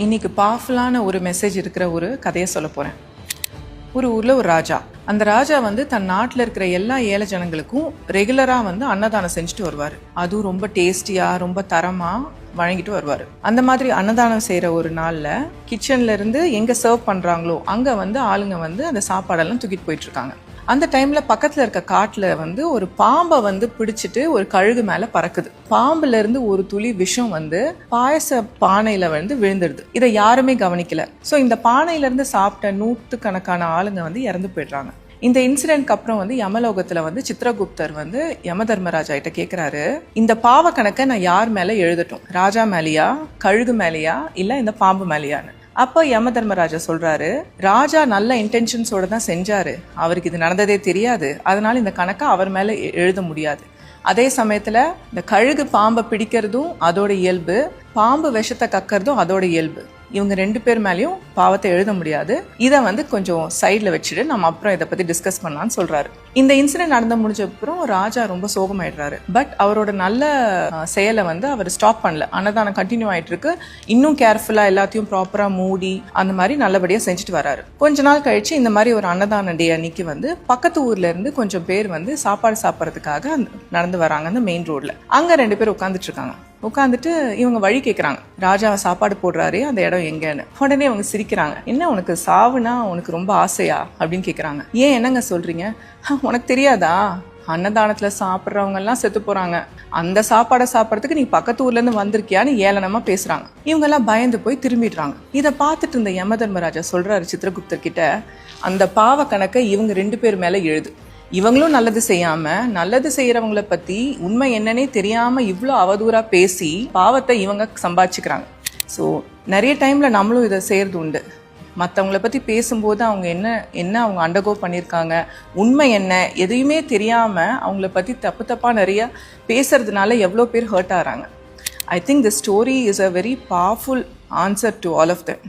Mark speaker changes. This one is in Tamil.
Speaker 1: இன்னைக்கு பவர்ஃபுல்லான ஒரு மெசேஜ் இருக்கிற ஒரு கதையை சொல்ல போகிறேன். ஒரு ஊரில் ஒரு ராஜா. அந்த ராஜா தன் நாட்டில் இருக்கிற எல்லா ஏழை ஜனங்களுக்கும் ரெகுலராக அன்னதானம் செஞ்சுட்டு வருவார். அதுவும் ரொம்ப டேஸ்டியாக ரொம்ப தரமாக வழங்கிட்டு வருவார். அந்த மாதிரி அன்னதானம் செய்கிற ஒரு நாளில் கிச்சன்ல இருந்து எங்கே சர்வ் பண்ணுறாங்களோ அங்கே ஆளுங்க அந்த சாப்பாடெல்லாம் தூக்கிட்டு போயிட்டு இருக்காங்க. அந்த டைம்ல பக்கத்துல இருக்க காட்டுல ஒரு பாம்பை பிடிச்சிட்டு ஒரு கழுகு மேல பறக்குது. பாம்புல இருந்து ஒரு துளி விஷம் பாயச பானையில விழுந்துடுது. இதை யாருமே கவனிக்கல. சோ இந்த பானையில இருந்து சாப்பிட்ட நூற்றுக்கணக்கான ஆளுங்க இறந்து போயிடுறாங்க. இந்த இன்சிடென்ட்க்கு அப்புறம் யமலோகத்துல சித்ரகுப்தர் யம தர்மராஜா கிட்ட கேக்குறாரு, இந்த பாவ கணக்கை நான் யார் மேல எழுதட்டும்? ராஜா மேலேயா, கழுகு மேலேயா, இல்ல இந்த பாம்பு மேலேயான்னு? அப்போ யம தர்மராஜா சொல்றாரு, ராஜா நல்ல இன்டென்ஷன்ஸோட தான் செஞ்சாரு, அவருக்கு இது நடந்ததே தெரியாது, அதனால இந்த கணக்கை அவர் மேல எழுத முடியாது. அதே சமயத்துல இந்த கழுகு பாம்பை பிடிக்கிறதும் அதோட இயல்பு, பாம்பு விஷத்தை கக்கிறதும் அதோட இயல்பு. இவங்க ரெண்டு பேர் மேலேயும் பாவத்தை எழுத முடியாது. இதை கொஞ்சம் சைட்ல வச்சுட்டு நம்ம அப்புறம் இதை பத்தி டிஸ்கஸ் பண்ணலாம்னு சொல்றாரு. இந்த இன்சிடென்ட் நடந்து முடிஞ்ச அப்புறம் ராஜா ரொம்ப சோகமாயிடுறாரு. பட் அவரோட நல்ல செயலை அவர் ஸ்டாப் பண்ணல. அன்னதானம் கண்டினியூ ஆயிட்டு இருக்கு. இன்னும் கேர்ஃபுல்லா எல்லாத்தையும் ப்ராப்பரா மூடி அந்த மாதிரி நல்லபடியா செஞ்சுட்டு வராரு. கொஞ்ச நாள் கழிச்சு இந்த மாதிரி ஒரு அன்னதான டே அன்னைக்கு பக்கத்து ஊர்ல இருந்து கொஞ்சம் பேர் சாப்பாடு சாப்பிட்றதுக்காக நடந்து வராங்க அந்த மெயின் ரோட்ல. அங்க ரெண்டு பேர் உட்காந்துட்டு இருக்காங்க. உட்காந்துட்டு இவங்க வழி கேட்குறாங்க, ராஜா சாப்பாடு போடுறாரு, அந்த இடம் எங்கன்னு. உடனே அவங்க சிரிக்கிறாங்க. என்ன உனக்கு சாவுனா உனக்கு ரொம்ப ஆசையா அப்படின்னு கேட்குறாங்க. ஏன் என்னங்க சொல்றீங்க? உனக்கு தெரியாதா, அன்னதானத்துல சாப்பிட்றவங்க எல்லாம் செத்து போறாங்க, அந்த சாப்பாடை சாப்பிட்றதுக்கு நீ பக்கத்து ஊர்ல இருந்து வந்திருக்கியான்னு ஏளனமா பேசுறாங்க. இவங்க எல்லாம் பயந்து போய் திரும்பிடுறாங்க. இதை பார்த்துட்டு இருந்த யம தர்மராஜா சொல்றாரு சித்ரகுப்தர் கிட்ட, அந்த பாவ கணக்கை இவங்க ரெண்டு பேர் மேல எழுது. இவங்களும் நல்லது செய்யாம நல்லது செய்யறவங்கள பத்தி உண்மை என்னன்னே தெரியாம இவ்வளோ அவதூறா பேசி பாவத்தை இவங்க சம்பாதிச்சுக்கிறாங்க. ஸோ நிறைய டைம்ல நம்மளும் இதை செய்யறது உண்டு. மற்றவங்கள பத்தி பேசும்போது அவங்க என்ன அவங்க அண்டர்கோ பண்ணியிருக்காங்க, உண்மை என்ன, எதையுமே தெரியாம அவங்கள பத்தி தப்பா நிறைய பேசுறதுனால எவ்வளோ பேர் ஹர்ட் ஆகிறாங்க. I think the story is a very powerful answer to all of them.